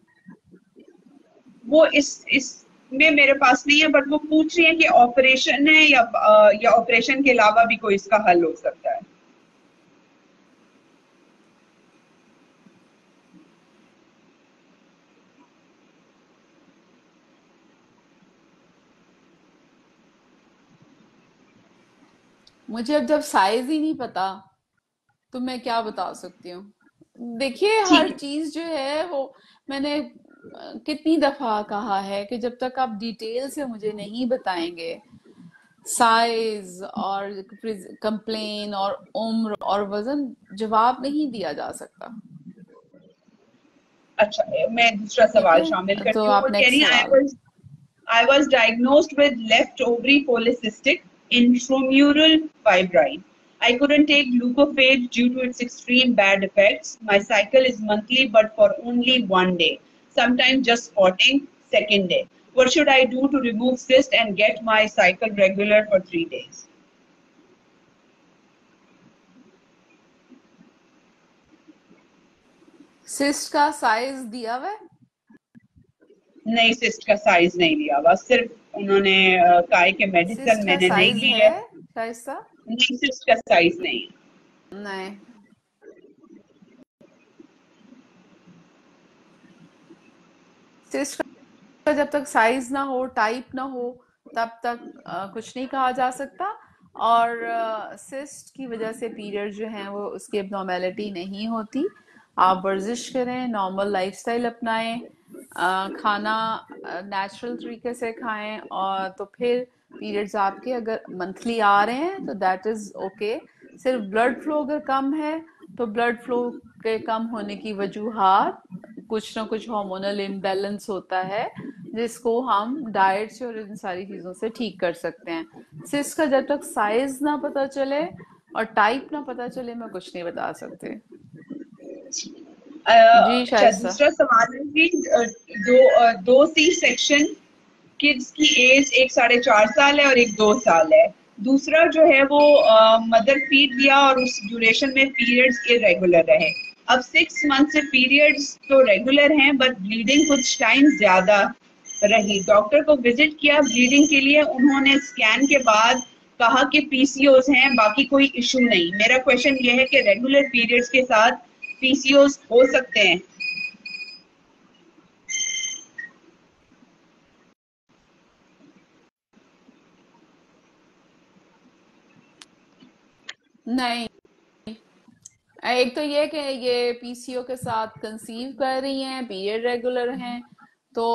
वो इस में मेरे पास नहीं है, बट वो पूछ रही है कि ऑपरेशन है या ऑपरेशन के अलावा भी कोई इसका हल हो सकता है। मुझे अब जब साइज ही नहीं पता तो मैं क्या बता सकती हूँ? देखिए, हर ठीक है। चीज जो है वो मैंने कितनी दफा कहा है कि जब तक आप डिटेल से मुझे नहीं बताएंगे साइज और कंप्लेन और उम्र और वजन, जवाब नहीं दिया जा सकता। अच्छा, मैं दूसरा ठीक सवाल है, शामिल तो करती हूँ। वो आप कह नेक्स्ट रही है, सवाल। I was diagnosed with left ovary polycystic intramural fibroid. I couldn't take glucophage due to its extreme bad effects. My cycle is monthly but for only one day. Sometimes just spotting, second day. What should I do to remove cyst and get my cycle regular for 3 days? Cyst का size दिया हुआ है? नहीं, cyst का size नहीं लिया हुआ, सिर्फ उन्होंने कहा है कि मेडिसिन सिस्ट का मैंने नहीं साइज ली है है। शाइस्ता? नहीं, सिस्ट का साइज नहीं। नहीं। सिस्ट का जब तक साइज ना हो, टाइप ना हो, तब तक कुछ नहीं कहा जा सकता। और सिस्ट की वजह से पीरियड जो हैं वो उसकी एबनॉर्मेलिटी नहीं होती। आप वर्जिश करें, नॉर्मल लाइफस्टाइल अपनाएं, खाना नेचुरल तरीके से खाएं, और तो फिर पीरियड्स आपके अगर मंथली आ रहे हैं तो दैट इज ओके। सिर्फ ब्लड फ्लो अगर कम है तो ब्लड फ्लो के कम होने की वजूहात कुछ ना कुछ हार्मोनल इम्बैलेंस होता है, जिसको हम डाइट से और इन सारी चीजों से ठीक कर सकते हैं। सिस्ट का जब तक साइज ना पता चले और टाइप ना पता चले, मैं कुछ नहीं बता सकते। जी अच्छा, शाइस्ता। दूसरा सवाल है कि दो सी सेक्शन किड्स की एज, एक 4.5 साल है और एक 2 साल है। दूसरा जो है वो मदर फीड दिया और उस ड्यूरेशन में पीरियड्स इरेगुलर रहे। अब 6 मंथ से पीरियड्स तो रेगुलर हैं, बट ब्लीडिंग कुछ टाइम ज्यादा रही। डॉक्टर को विजिट किया ब्लीडिंग के लिए, उन्होंने स्कैन के बाद कहा कि पीसीओज हैं, बाकी कोई इशू नहीं। मेरा क्वेश्चन ये है कि रेगुलर पीरियड्स के साथ पीसीओज हो सकते हैं? नहीं, एक तो ये कि ये पीसीओ के साथ कंसीव कर रही हैं, पीरियड रेगुलर हैं, तो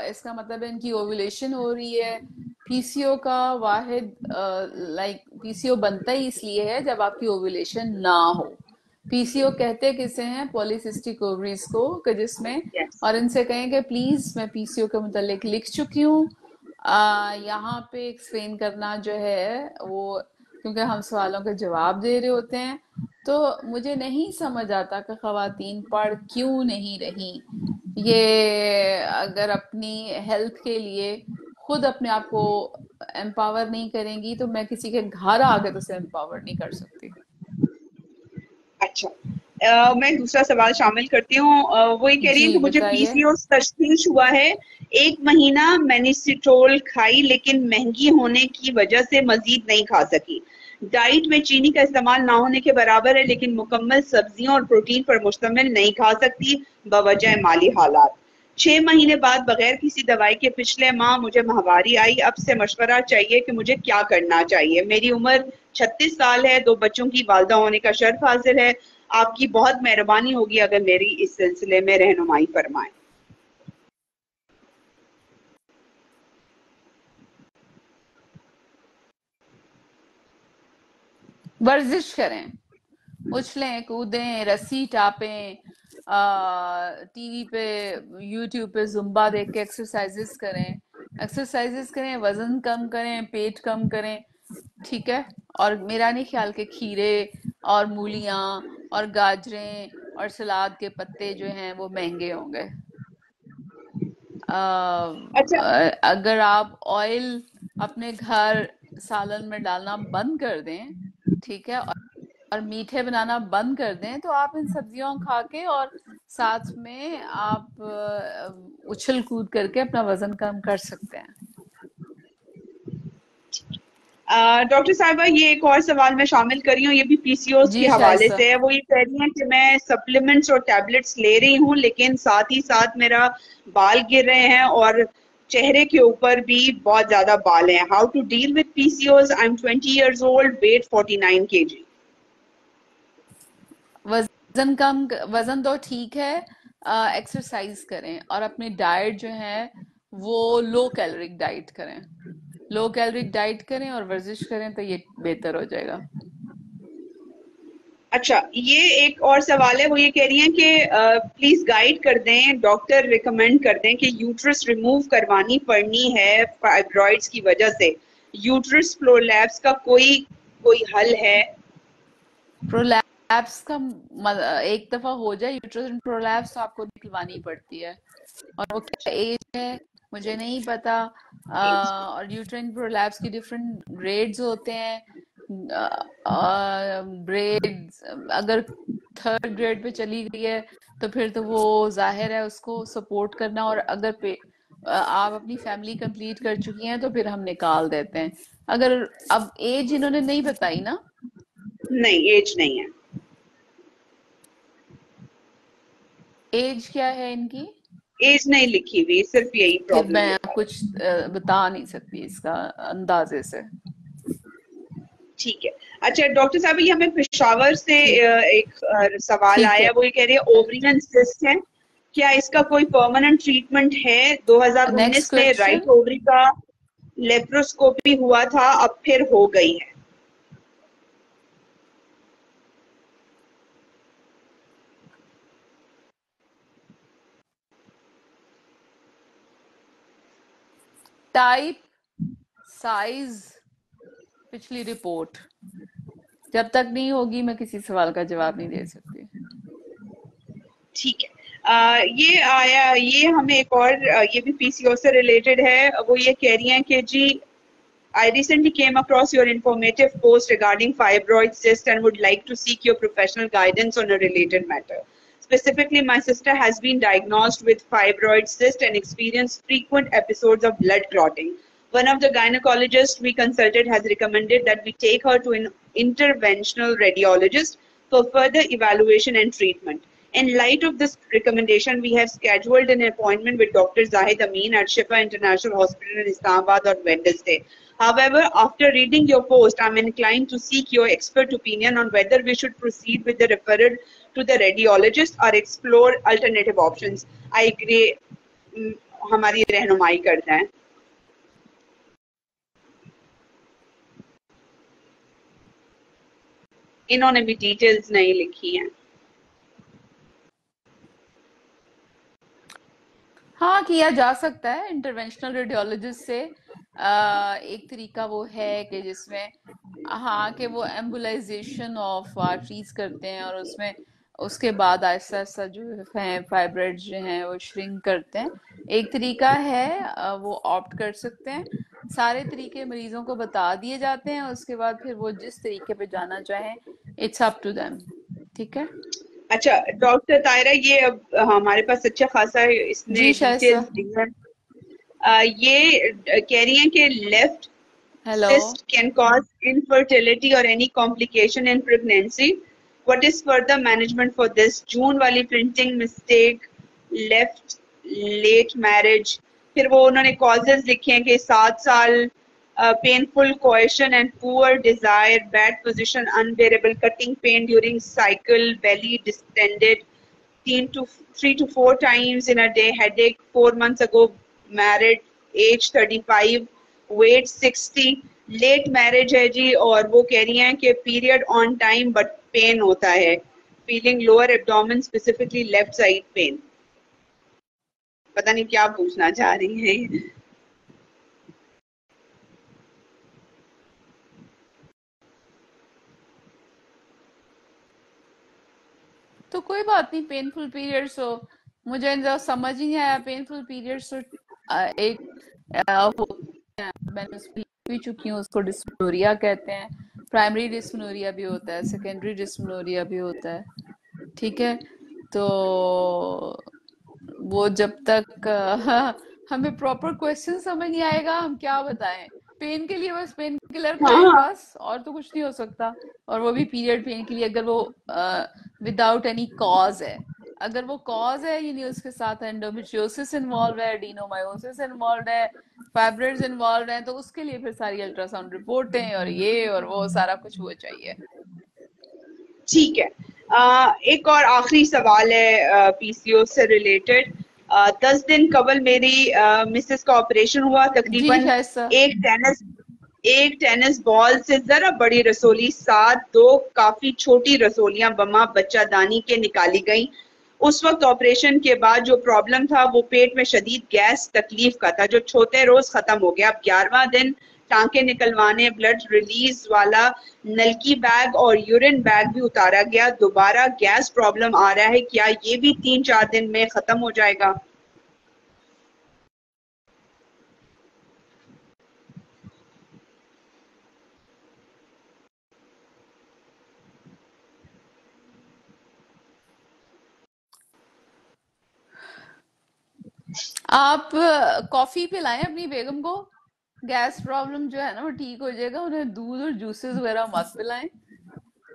इसका मतलब है इनकी ओव्यूलेशन हो रही है। पीसीओ का वाहिद पीसीओ बनता ही इसलिए है जब आपकी ओव्यूलेशन ना हो। पीसीओ कहते किसे हैं? पॉलीसिस्टिक ओवरीज को, कि जिसमें, यस। और इनसे कहें कि प्लीज मैं पीसीओ के मुतालिक लिख चुकी हूँ, यहाँ पे एक्सप्लेन करना जो है वो, क्योंकि हम सवालों के जवाब दे रहे होते हैं। तो मुझे नहीं समझ आता कि खवातीन पढ़ क्यों नहीं रही। ये अगर अपनी हेल्थ के लिए खुद अपने आप को एम्पावर नहीं करेंगी तो मैं किसी के घर आके तो उसे एम्पावर नहीं कर सकती। अच्छा, मैं दूसरा सवाल शामिल करती हूँ। वो ये कह रही है कि जी मुझे बताइए। पीसीओएस तशखीस हुआ है, 1 महीना मैनिसिट्रोल खाई लेकिन महंगी होने की वजह से मजीद नहीं खा सकी। डाइट में चीनी का इस्तेमाल ना होने के बराबर है, लेकिन मुकम्मल सब्जियों और प्रोटीन पर मुश्तमिल नहीं खा सकती बवजह माली हालात। 6 महीने बाद बगैर किसी दवाई के पिछले माह मुझे माहवारी आई। अब से मशवरा चाहिए कि मुझे क्या करना चाहिए। मेरी उम्र 36 साल है, 2 बच्चों की वालदा होने का शर्फ हासिल है। आपकी बहुत मेहरबानी होगी अगर मेरी इस सिलसिले में रहनुमाई फरमाएं। वर्जिश करें, उछलें कूदें, रस्सी टापें, टीवी पे यूट्यूब पे जुम्बा देख के एक्सरसाइजेस करें, वजन कम करें, पेट कम करें, ठीक है। और मेरा नहीं ख्याल के खीरे और मूलियां और गाजरें और सलाद के पत्ते जो हैं वो महंगे होंगे। अच्छा, अगर आप ऑयल अपने घर सालन में डालना बंद कर दें, ठीक है, और मीठे बनाना बंद कर दें, तो आप इन सब्जियों खा के और साथ में आप उछल कूद करके अपना वजन कम कर सकते हैं। डॉक्टर साहिबा, ये एक और सवाल मैं शामिल कर रही हूँ, ये भी पीसीओएस के जी हवाले शाइस्ता। से है। वो ये कह रही हैं कि मैं सप्लीमेंट्स और टैबलेट्स ले रही हूँ, लेकिन साथ ही साथ मेरा बाल गिर रहे हैं और चेहरे के ऊपर भी बहुत ज्यादा बाल हैं। How to deal with PCOS? I am 20 years old, weight 49 kg। वजन तो ठीक है, एक्सरसाइज करें और अपनी डाइट जो है वो लो कैलोरिक डाइट करें, और वर्जिश करें तो ये बेहतर हो जाएगा। अच्छा, ये एक और सवाल है। वो ये कह रही हैं कि प्लीज गाइड कर दें, डॉक्टर रिकमेंड कर दें कि यूट्रस रिमूव करवानी पड़नी है फाइब्रॉइड्स की वजह से। यूट्रस प्रोलैप्स का कोई कोई हल है? प्रोलैप्स का एक दफा हो जाए यूट्राइन प्रोलैप्स तो आपको निकलवानी पड़ती है, और वो क्या एज है मुझे नहीं पता। और यूट्राइन प्रोलैप्स की डिफरेंट ग्रेड्स होते हैं। ग्रेड्स अगर थर्ड ग्रेड पे चली गई है तो फिर तो वो जाहिर है उसको सपोर्ट करना, और अगर आप अपनी फैमिली कंप्लीट कर चुकी हैं तो फिर हम निकाल देते हैं। अगर अब एज इन्होंने नहीं बताई ना? नहीं, एज नहीं है। एज क्या है इनकी? एज नहीं लिखी हुई, सिर्फ यही फिर प्रॉब्लम मैं बता रही कुछ बता नहीं सकती इसका अंदाजे से। है। ठीक है। अच्छा डॉक्टर साहब, ये हमें पेशावर से ठीक एक सवाल ठीक आया है। है। वो ये कह रही है ओवरियन सिस्ट है, क्या इसका कोई परमानेंट ट्रीटमेंट है? नेक्स्ट 2019 में क्वेश्चन। राइट ओवरी का लेप्रोस्कोपी हुआ था, अब फिर हो गई है। टाइप, साइज, पिछली रिपोर्ट, जब तक नहीं होगी मैं किसी सवाल का जवाब नहीं दे सकती। ठीक है। ये आया, ये हमें एक और ये भी पीसीओ से रिलेटेड है। वो ये कह रही हैं कि जी, I recently came across your informative post regarding fibroid cyst and would like to seek your professional guidance on a related matter. Specifically, my sister has been diagnosed with fibroid cyst and experienced frequent episodes of blood clotting. One of the gynecologists we consulted has recommended that we take her to an interventional radiologist for further evaluation and treatment. In light of this recommendation, we have scheduled an appointment with Dr. Zahid Amin at Shifa International Hospital in Islamabad on Wednesday. However, after reading your post, I'm inclined to seek your expert opinion on whether we should proceed with the referral to the radiologist or explore alternative options. I agree. हमारी रहनुमाई करते हैं। इन्होंने भी details नहीं लिखी हैं। हाँ, किया जा सकता है इंटरवेंशनल रेडियोलॉजिस्ट से। एक तरीका वो है कि जिसमें हाँ कि वो एम्बुलाइजेशन ऑफ आर्टरीज करते हैं, और उसमें उसके बाद आहिस्ता आहिस्ता जो फाइब्रॉइड्स जो हैं वो श्रिंक करते हैं। एक तरीका है, वो ऑप्ट कर सकते हैं। सारे तरीके मरीजों को बता दिए जाते हैं, उसके बाद फिर वो जिस तरीके पे जाना चाहें, इट्स अप टू देम। ठीक है। अच्छा डॉक्टर तायरा, ये अब हमारे पास अच्छा खासा इसने जी शायद। डिटेल्स दी है। ये कह रही हैं कि left hello. Cyst can cause infertility or any complication in pregnancy. What is further management for this? June वाली printing mistake, left late marriage. फिर वो उन्होंने causes लिखे हैं कि 7 साल, painful coition and poor desire, bad position, unbearable cutting pain during cycle, belly distended, 3 to 4 times in a day, headache, 4 months ago married, age 35, weight 60, late marriage है जी, और वो कह रही हैं कि period on time but pain होता है, feeling lower abdomen specifically left side pain. पता नहीं क्या पूछना चाह रही हैं। तो कोई बात नहीं, पेनफुल पीरियड्स हो, मुझे समझ ही नहीं आया। पेनफुल पीरियड्स तो एक मैंने उस पर लिख भी चुकी हूँ, उसको डिस्फोरिया कहते हैं। प्राइमरी डिस्फोरिया भी होता है, सेकेंडरी डिस्फोरिया भी होता है, ठीक है। तो वो जब तक हमें प्रॉपर क्वेश्चन समझ नहीं आएगा, हम क्या बताएं। पेन के लिए बस पेन किलर खाएं, हाँ, बस और तो कुछ नहीं हो सकता। और वो भी पीरियड पेन के लिए, अगर वो विदाउट एनी कॉज है। अगर वो कॉज है, यानी उसके साथ एंडोमेट्रियोसिस इन्वॉल्व है, एडिनोमायोसिस इन्वॉल्व है, फाइब्रॉइड्स इन्वॉल्व है, तो उसके लिए फिर सारी अल्ट्रासाउंड रिपोर्टें और ये और वो सारा कुछ वो चाहिए। ठीक है। एक और आखिरी सवाल है पीसीओ से रिलेटेड। 10 दिन कबल मेरी मिसेस का ऑपरेशन हुआ, जी तकरीबन शाइस्ता। एक टेनिस बॉल से जरा बड़ी रसोली साथ 2 काफी छोटी रसोलियां बमा बच्चा दानी के निकाली गई। उस वक्त ऑपरेशन के बाद जो प्रॉब्लम था वो पेट में शदीद गैस तकलीफ का था, जो छोटे रोज खत्म हो गया। अब 11वां दिन टांके निकलवाने, ब्लड रिलीज वाला नलकी बैग और यूरिन बैग भी उतारा गया। दोबारा गैस प्रॉब्लम आ रहा है, क्या ये भी 3-4 दिन में खत्म हो जाएगा? आप कॉफी पिलाएं अपनी बेगम को, गैस प्रॉब्लम जो है ना वो ठीक हो जाएगा। उन्हें दूध और जूसेस वगैरह मत पिलाएं।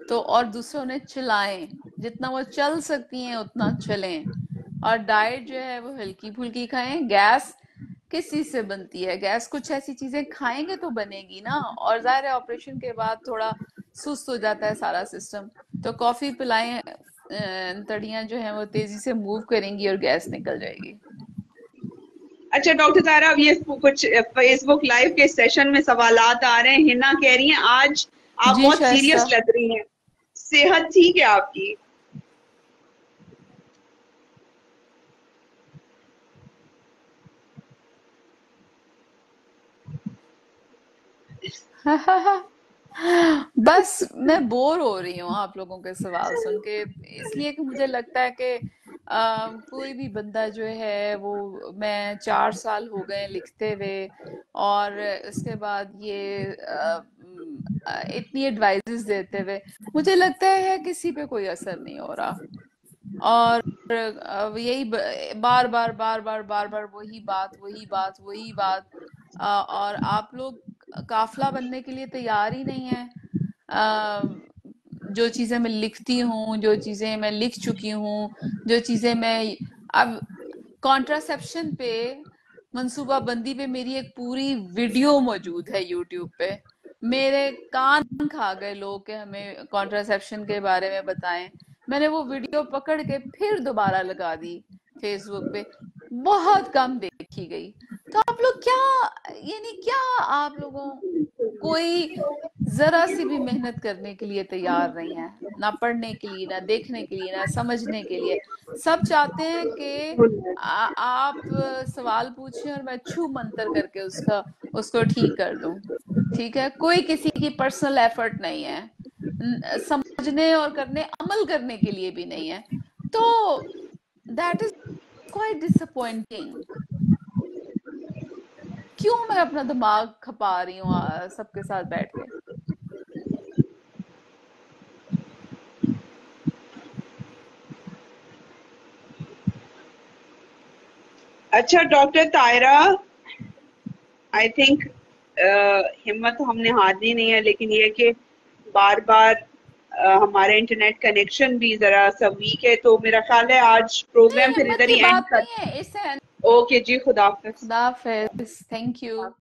तो और दूसरा, उन्हें चिल्लाएं, जितना वो चल सकती हैं उतना चलें। और डाइट जो है वो हल्की फुल्की खाएं। गैस किस चीज से बनती है? गैस कुछ ऐसी चीजें खाएंगे तो बनेगी ना। और जाहिर है ऑपरेशन के बाद थोड़ा सुस्त हो जाता है सारा सिस्टम। तो कॉफी पिलाएं, तड़ियां जो है वो तेजी से मूव करेंगी और गैस निकल जाएगी। अच्छा डॉक्टर तारा, अब ये कुछ फेसबुक लाइव के सेशन में सवालात आ रहे हैं। हिना कह रही हैं आज आप जी बहुत शाइस्ता। सीरियस लग रही हैं, सेहत ठीक है आपकी? बस मैं बोर हो रही हूँ आप लोगों के सवाल सुन के, इसलिए कि मुझे लगता है कि कोई भी बंदा जो है वो, मैं 4 साल हो गए लिखते हुए, और इसके बाद ये इतनी एडवाइजेस देते हुए, मुझे लगता है किसी पे कोई असर नहीं हो रहा। और अब यही बार बार बार बार बार बार वही बात वही बात वही बात। और आप लोग काफला बनने के लिए तैयार ही नहीं है। जो चीजें मैं लिखती हूँ, जो चीजें मैं लिख चुकी हूँ, जो चीजें मैं, अब कॉन्ट्रासेप्शन पे मंसूबा बंदी पे मेरी एक पूरी वीडियो मौजूद है यूट्यूब पे। मेरे कान खा गए लोग कि हमें कॉन्ट्रासेप्शन के बारे में बताएं। मैंने वो वीडियो पकड़ के फिर दोबारा लगा दी फेसबुक पे, बहुत कम देखी गई। तो आप लोग क्या, यानी क्या आप लोगों, कोई जरा सी भी मेहनत करने के लिए तैयार नहीं है, ना पढ़ने के लिए, ना देखने के लिए, ना समझने के लिए। सब चाहते हैं कि आप सवाल पूछें और मैं छू मंतर करके उसको ठीक कर दूं। ठीक है, कोई किसी की पर्सनल एफर्ट नहीं है, समझने और करने, अमल करने के लिए भी नहीं है। तो दैट इज क्वाइट डिसअपॉइंटिंग। क्यों मैं अपना दिमाग खपा रही हूँ सबके साथ बैठ के? अच्छा डॉक्टर तायरा, आई थिंक हिम्मत तो हमने हारनी नहीं है, लेकिन ये कि बार बार हमारा इंटरनेट कनेक्शन भी जरा सा वीक है, तो मेरा ख्याल है आज नहीं, प्रोग्राम फिर हिम्मत इधर की ही एंड बात कर। नहीं है इससे। ओके जी, खुदा हाफिज। खुदा हाफिज, थैंक यू।